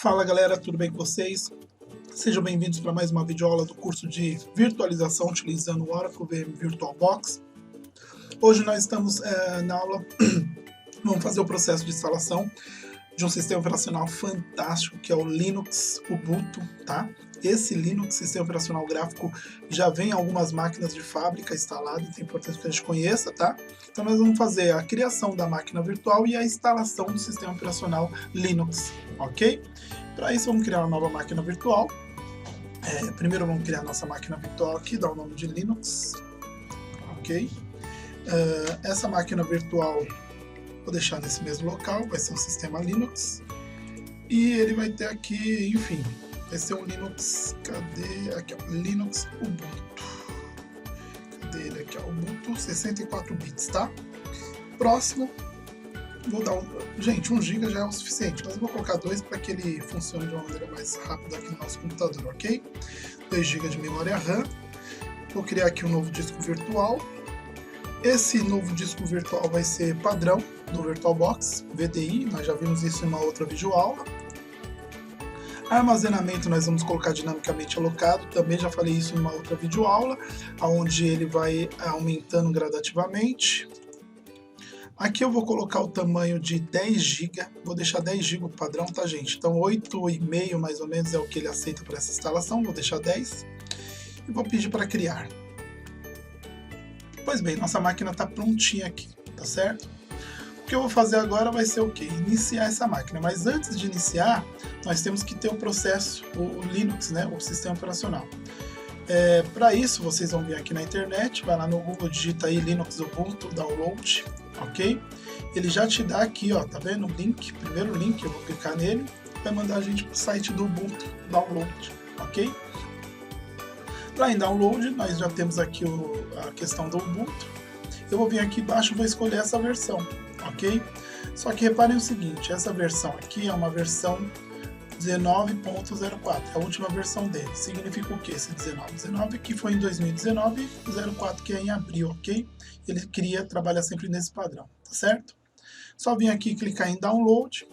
Fala galera, tudo bem com vocês? Sejam bem-vindos para mais uma videoaula do curso de virtualização utilizando o Oracle VM VirtualBox. Hoje nós estamos na aula, vamos fazer o processo de instalação de um sistema operacional fantástico que é o Linux Ubuntu, tá? Esse Linux, sistema operacional gráfico, já vem em algumas máquinas de fábrica instalado, então é importante que a gente conheça, tá? Então nós vamos fazer a criação da máquina virtual e a instalação do sistema operacional Linux, ok? Para isso vamos criar uma nova máquina virtual. Primeiro vamos criar nossa máquina virtual aqui, dar o nome de Linux, ok? Essa máquina virtual vou deixar nesse mesmo local, vai ser um sistema Linux. E ele vai ter aqui, enfim, vai ser um Linux, cadê? Aqui, ó, Linux Ubuntu. Cadê ele aqui, ó, Ubuntu 64 bits, tá? Próximo, vou dar gente, 1 GB já é o suficiente, mas eu vou colocar 2 para que ele funcione de uma maneira mais rápida aqui no nosso computador, ok? 2 GB de memória RAM. Vou criar aqui um novo disco virtual. Esse novo disco virtual vai ser padrão do VirtualBox, VDI, nós já vimos isso em uma outra videoaula. Armazenamento nós vamos colocar dinamicamente alocado, também já falei isso em uma outra videoaula, onde ele vai aumentando gradativamente. Aqui eu vou colocar o tamanho de 10 GB, vou deixar 10 GB o padrão, tá gente? Então 8,5 mais ou menos é o que ele aceita para essa instalação, vou deixar 10 e vou pedir para criar. Pois bem, nossa máquina está prontinha aqui, tá certo? O que eu vou fazer agora vai ser o quê? Iniciar essa máquina, mas antes de iniciar, nós temos que ter o processo, o Linux, né? O sistema operacional. Para isso, vocês vão vir aqui na internet, vai lá no Google, digita aí Linux Ubuntu Download, ok? Ele já te dá aqui, ó, tá vendo o link? Primeiro link, eu vou clicar nele, vai mandar a gente para o site do Ubuntu Download, ok? Lá em Download, nós já temos aqui a questão do Ubuntu. Eu vou vir aqui embaixo e vou escolher essa versão, ok? Só que reparem o seguinte, essa versão aqui é uma versão 19.04, é a última versão dele. Significa o que esse 19.19? Que foi em 2019, 04 que é em abril, ok? Ele trabalha sempre nesse padrão, tá certo? Só vir aqui clicar em Download,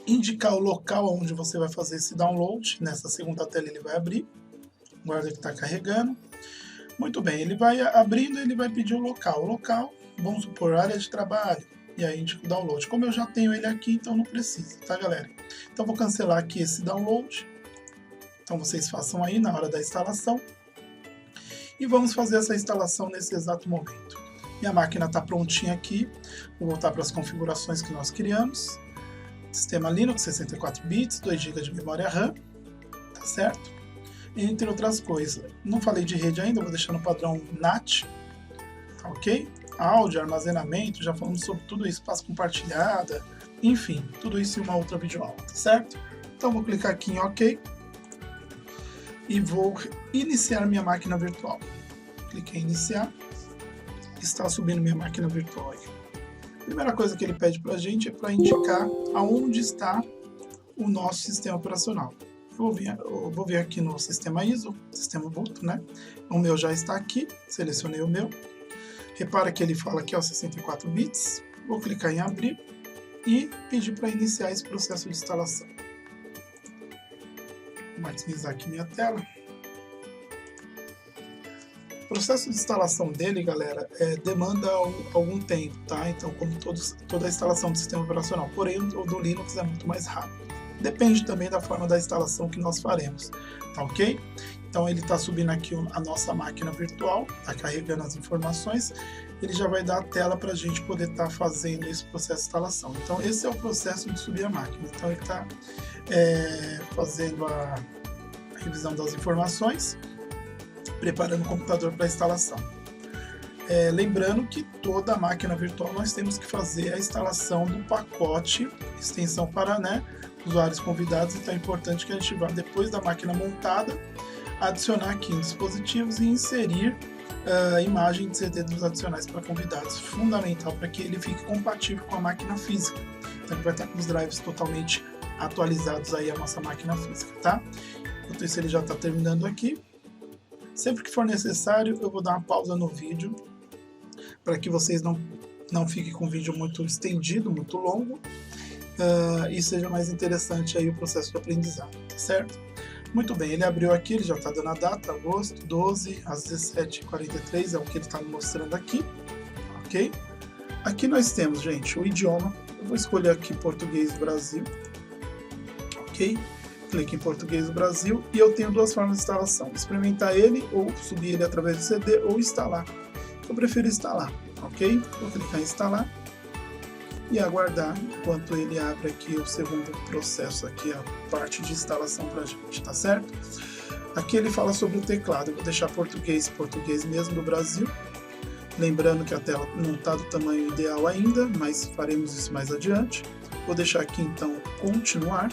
indicar o local onde você vai fazer esse download, nessa segunda tela ele vai abrir, guarda que está carregando. Muito bem, ele vai abrindo, ele vai pedir o local. O local, vamos supor, área de trabalho. E aí indica o download. Como eu já tenho ele aqui, então não precisa, tá galera? Então vou cancelar aqui esse download. Então vocês façam aí na hora da instalação. E vamos fazer essa instalação nesse exato momento. Minha máquina está prontinha aqui. Vou voltar para as configurações que nós criamos. Sistema Linux, 64 bits, 2 GB de memória RAM. Tá certo? Entre outras coisas. Não falei de rede ainda, vou deixar no padrão NAT, tá ok? Áudio, armazenamento, já falamos sobre tudo isso, pasta compartilhada, enfim, tudo isso em uma outra videoaula, tá certo? Então vou clicar aqui em OK e vou iniciar minha máquina virtual. Cliquei em iniciar, está subindo minha máquina virtual aqui. A primeira coisa que ele pede pra gente é para indicar aonde está o nosso sistema operacional. Eu vou vir aqui no sistema ISO, sistema Ubuntu, né? O meu já está aqui, selecionei o meu. Repara que ele fala aqui, ó, 64 bits. Vou clicar em abrir e pedir para iniciar esse processo de instalação. Vou maximizar aqui minha tela. O processo de instalação dele, galera, demanda algum tempo, tá? Então, como toda a instalação do sistema operacional, porém o do Linux é muito mais rápido. Depende também da forma da instalação que nós faremos, tá ok? Então ele está subindo aqui a nossa máquina virtual, está carregando as informações, ele já vai dar a tela para a gente poder estar fazendo esse processo de instalação. Então esse é o processo de subir a máquina, então ele está fazendo a revisão das informações, preparando o computador para a instalação. Lembrando que toda máquina virtual nós temos que fazer a instalação do pacote, extensão para, né, usuários convidados, então é importante que a gente vá, depois da máquina montada, adicionar aqui em dispositivos e inserir a imagem de CD dos adicionais para convidados, fundamental para que ele fique compatível com a máquina física. Então ele vai estar com os drives totalmente atualizados aí a nossa máquina física, tá? Enquanto isso ele já está terminando aqui. Sempre que for necessário eu vou dar uma pausa no vídeo para que vocês não fiquem com o vídeo muito estendido, muito longo. e seja mais interessante aí o processo de aprendizado, tá certo? Muito bem, ele abriu aqui, ele já está dando a data, agosto 12, às 17h43, é o que ele está me mostrando aqui, ok? Aqui nós temos, gente, o idioma, eu vou escolher aqui Português Brasil, ok? Clique em Português Brasil e eu tenho duas formas de instalação, experimentar ele ou subir ele através do CD ou instalar. Eu prefiro instalar, ok? Vou clicar em instalar e aguardar enquanto ele abre aqui o segundo processo, aqui a parte de instalação para a gente, tá certo? Aqui ele fala sobre o teclado, eu vou deixar português mesmo do Brasil, lembrando que a tela não está do tamanho ideal ainda, mas faremos isso mais adiante. Vou deixar aqui então continuar.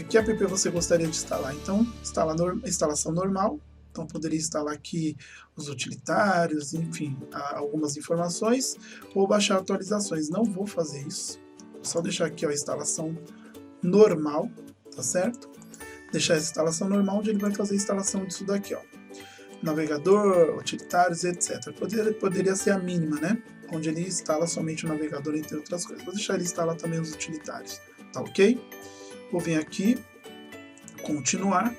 Que app você gostaria de instalar? Então, instalação normal. Então, poderia instalar aqui os utilitários, enfim, algumas informações, ou baixar atualizações. Não vou fazer isso. Vou só deixar aqui a instalação normal, tá certo? Deixar essa instalação normal, onde ele vai fazer a instalação disso daqui, ó. Navegador, utilitários, etc. Poderia ser a mínima, né? Onde ele instala somente o navegador, entre outras coisas. Vou deixar ele instalar também os utilitários, tá ok? Vou vir aqui, continuar.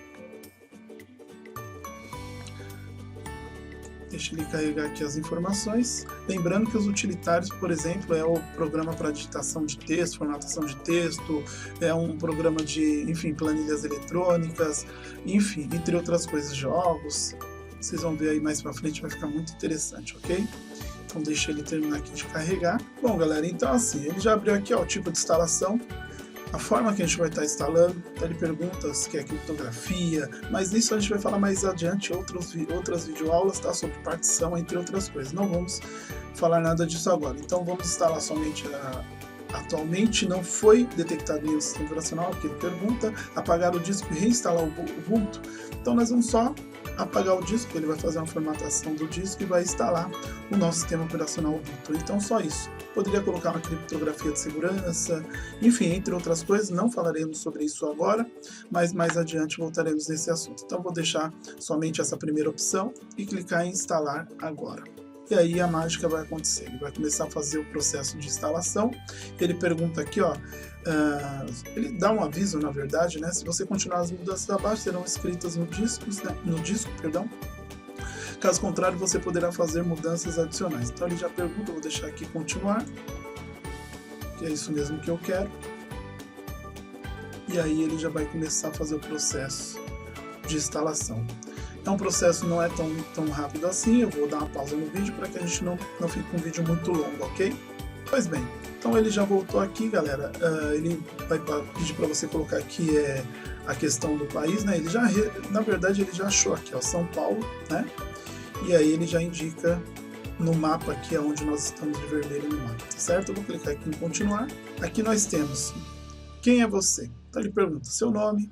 Deixa ele carregar aqui as informações. Lembrando que os utilitários, por exemplo, é o programa para digitação de texto, formatação de texto, é um programa de, enfim, planilhas eletrônicas, enfim, entre outras coisas, jogos. Vocês vão ver aí mais para frente, vai ficar muito interessante, ok? Então deixa ele terminar aqui de carregar. Bom, galera, então assim, ele já abriu aqui ó, o tipo de instalação. A forma que a gente vai estar instalando, então ele pergunta se quer criptografia, mas isso a gente vai falar mais adiante, outras videoaulas, tá? Sobre partição, entre outras coisas. Não vamos falar nada disso agora. Então vamos instalar somente atualmente não foi detectado nenhum sistema operacional, que ele pergunta, apagar o disco e reinstalar o Ubuntu. Então nós vamos só apagar o disco, ele vai fazer uma formatação do disco e vai instalar o nosso sistema operacional Ubuntu. Então só isso. Poderia colocar uma criptografia de segurança, enfim, entre outras coisas. Não falaremos sobre isso agora, mas mais adiante voltaremos nesse assunto. Então vou deixar somente essa primeira opção e clicar em instalar agora. E aí a mágica vai acontecer, ele vai começar a fazer o processo de instalação. Ele pergunta aqui, ó, ele dá um aviso, na verdade, né? Se você continuar as mudanças abaixo, serão escritas no disco, perdão. Caso contrário, você poderá fazer mudanças adicionais. Então ele já pergunta, eu vou deixar aqui continuar, que é isso mesmo que eu quero. E aí ele já vai começar a fazer o processo de instalação. Então o processo não é tão rápido assim, eu vou dar uma pausa no vídeo para que a gente não fique com um vídeo muito longo, ok? Pois bem, então ele já voltou aqui, galera, ele vai pedir para você colocar aqui a questão do país, né? Ele já, na verdade, ele já achou aqui, ó, São Paulo, né? E aí ele já indica no mapa aqui onde nós estamos de vermelho no mapa, tá certo? Eu vou clicar aqui em continuar. Aqui nós temos quem é você? Então ele pergunta seu nome,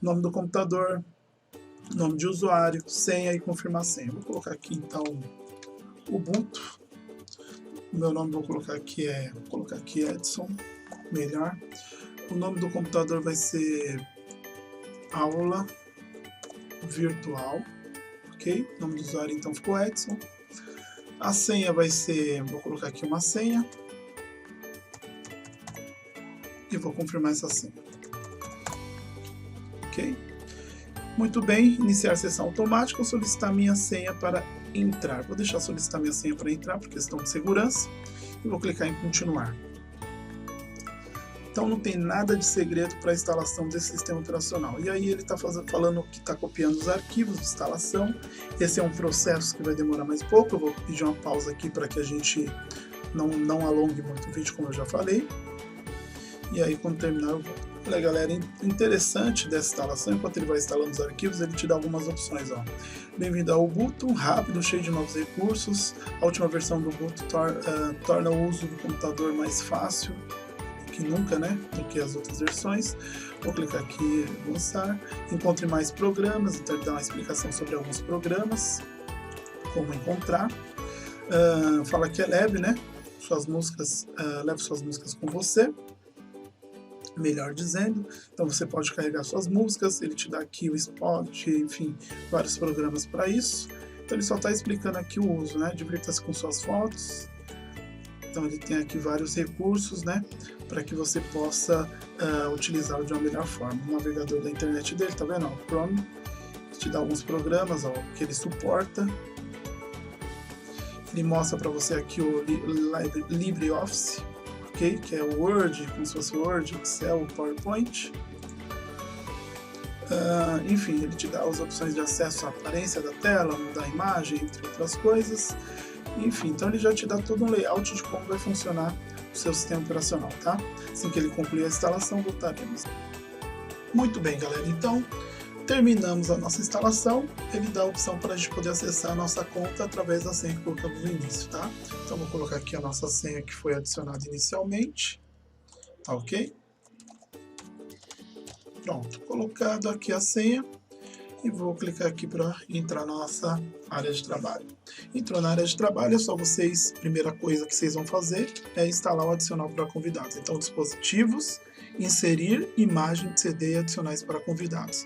nome do computador, nome de usuário, senha e confirmar senha. Eu vou colocar aqui então Ubuntu. O meu nome vou colocar aqui Edson, melhor. O nome do computador vai ser aula virtual, ok? O nome do usuário então ficou Edson. A senha vai ser, vou colocar aqui uma senha e vou confirmar essa senha, ok? Muito bem, iniciar sessão automática ou solicitar minha senha para entrar. Vou deixar solicitar minha senha para entrar por questão de segurança e vou clicar em continuar. Então não tem nada de segredo para a instalação desse sistema operacional. E aí ele está falando que está copiando os arquivos de instalação. Esse é um processo que vai demorar mais pouco. Eu vou pedir uma pausa aqui para que a gente não alongue muito o vídeo, como eu já falei. E aí quando terminar eu volto. Olha galera, interessante dessa instalação, enquanto ele vai instalando os arquivos, ele te dá algumas opções. Bem-vindo ao Ubuntu, rápido, cheio de novos recursos. A última versão do Ubuntu torna o uso do computador mais fácil que nunca, né, do que as outras versões. Vou clicar aqui em avançar. Encontre mais programas, então ele dá uma explicação sobre alguns programas, como encontrar. Fala que é leve, né? Leve suas músicas com você. Melhor dizendo, então você pode carregar suas músicas, ele te dá aqui o Spot, enfim, vários programas para isso. Então ele só está explicando aqui o uso, né? Divirta-se com suas fotos. Então ele tem aqui vários recursos, né? para que você possa utilizá-lo de uma melhor forma. O navegador da internet dele, tá vendo? O Chrome te dá alguns programas que ele suporta. Ele mostra para você aqui o LibreOffice, ok? Que é o Word, como se fosse Word, Excel, PowerPoint. Enfim, ele te dá as opções de acesso à aparência da tela, mudar a imagem, entre outras coisas. Enfim, então ele já te dá todo um layout de como vai funcionar o seu sistema operacional, tá? Assim que ele concluir a instalação, voltaremos. Muito bem, galera. Então, terminamos a nossa instalação. Ele dá a opção para a gente poder acessar a nossa conta através da senha que colocamos no início, tá? Então, vou colocar aqui a nossa senha que foi adicionada inicialmente. Tá ok? Pronto, colocado aqui a senha. E vou clicar aqui para entrar na nossa área de trabalho. Entrou na área de trabalho, é só vocês, primeira coisa que vocês vão fazer é instalar o adicional para convidados. Então, dispositivos, inserir imagem de CD adicionais para convidados.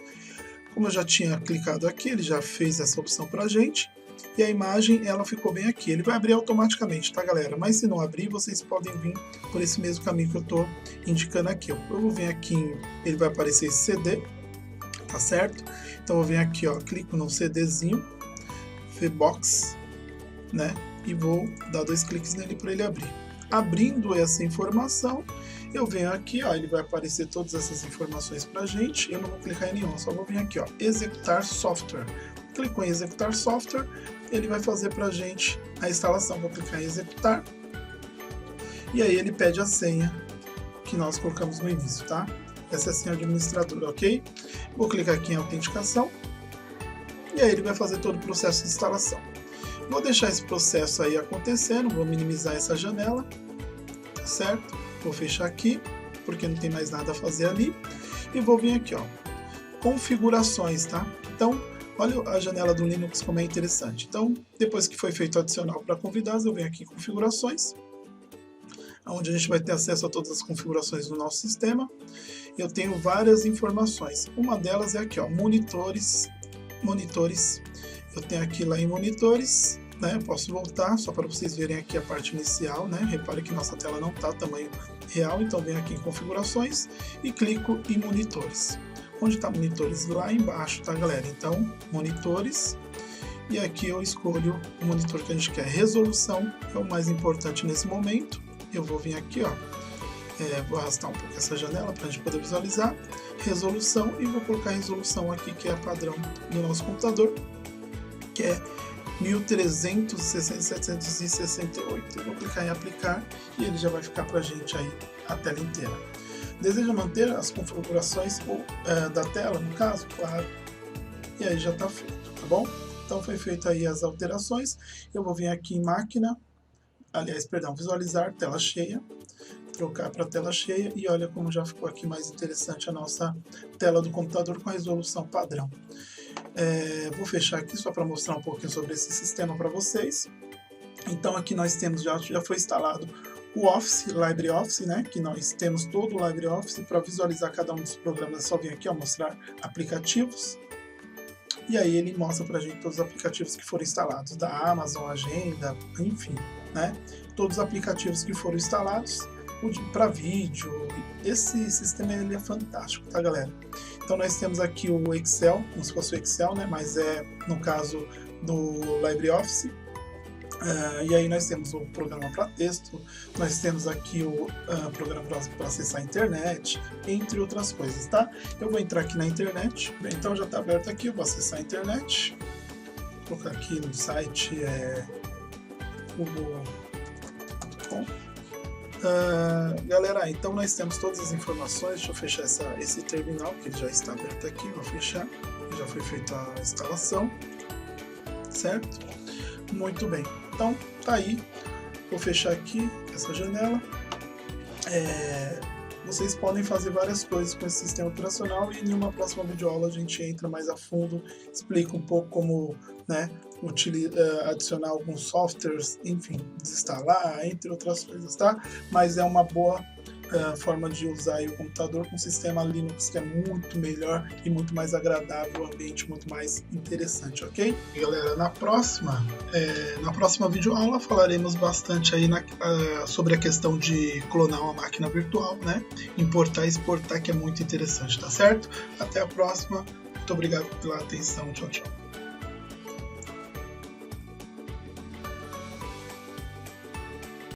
Como eu já tinha clicado aqui, ele já fez essa opção para a gente. E a imagem, ela ficou bem aqui. Ele vai abrir automaticamente, tá, galera? Mas se não abrir, vocês podem vir por esse mesmo caminho que eu estou indicando aqui. Eu vou vir aqui, ele vai aparecer esse CD, tá certo? Então eu venho aqui, ó, clico no CDzinho, VBox, né? E vou dar 2 cliques nele para ele abrir. Abrindo essa informação, eu venho aqui, ó, ele vai aparecer todas essas informações para a gente. Eu não vou clicar em nenhum, só vou vir aqui, ó, executar software. Clicou em executar software, ele vai fazer para a gente a instalação. Vou clicar em executar e aí ele pede a senha que nós colocamos no início, tá? Essa é a senha administradora, ok? Vou clicar aqui em autenticação e aí ele vai fazer todo o processo de instalação. Vou deixar esse processo aí acontecendo, vou minimizar essa janela, tá certo? Vou fechar aqui, porque não tem mais nada a fazer ali. E vou vir aqui, ó, configurações, tá? Então, olha a janela do Linux como é interessante. Então, depois que foi feito o adicional para convidados, eu venho aqui em configurações, onde a gente vai ter acesso a todas as configurações do nosso sistema. Eu tenho várias informações. Uma delas é aqui, ó, monitores. Eu tenho aqui lá em monitores, né? Posso voltar só para vocês verem aqui a parte inicial, né? Repare que nossa tela não está tamanho real, então venho aqui em configurações e clico em monitores. Onde está monitores? Lá embaixo, tá, galera? Então, monitores. E aqui eu escolho o monitor que a gente quer. Resolução é o mais importante nesse momento. Eu vou vir aqui, ó, vou arrastar um pouco essa janela para a gente poder visualizar. Resolução, e vou colocar a resolução aqui que é a padrão do nosso computador, que é 1368. Eu vou clicar em aplicar e ele já vai ficar para a gente aí a tela inteira. Deseja manter as configurações da tela, no caso? Claro. E aí já está feito, tá bom? Então foi feito aí as alterações. Eu vou vir aqui em máquina, visualizar tela cheia, trocar para tela cheia e olha como já ficou aqui mais interessante a nossa tela do computador com a resolução padrão. Vou fechar aqui só para mostrar um pouquinho sobre esse sistema para vocês. Então aqui nós temos, já foi instalado o Office, LibreOffice, né? Que nós temos todo o LibreOffice. Para visualizar cada um dos programas, é só vir aqui, ó, mostrar aplicativos. E aí ele mostra para a gente todos os aplicativos que foram instalados, da Amazon, Agenda, enfim, né? Todos os aplicativos que foram instalados para vídeo. Esse sistema ele é fantástico, tá, galera? Então nós temos aqui o Excel, como se fosse o Excel, né? Mas é, no caso do LibreOffice. E aí nós temos o programa para texto, nós temos aqui o programa para acessar a internet, entre outras coisas, tá? Eu vou entrar aqui na internet. Bem, então já está aberto aqui, eu vou acessar a internet. Vou colocar aqui no site google.com. Galera, então nós temos todas as informações. Deixa eu fechar esse terminal, que ele já está aberto aqui. Vou fechar, já foi feita a instalação, certo? Muito bem, então tá aí. Vou fechar aqui essa janela. Vocês podem fazer várias coisas com esse sistema operacional e em uma próxima videoaula a gente entra mais a fundo, explica um pouco como, né, adicionar alguns softwares, enfim, desinstalar, entre outras coisas, tá? Mas é uma boa forma de usar aí o computador com o sistema Linux, que é muito melhor e muito mais agradável, o ambiente muito mais interessante, ok? E galera, na próxima videoaula falaremos bastante aí sobre a questão de clonar uma máquina virtual, né? Importar e exportar, que é muito interessante, tá certo? Até a próxima. Muito obrigado pela atenção. Tchau, tchau.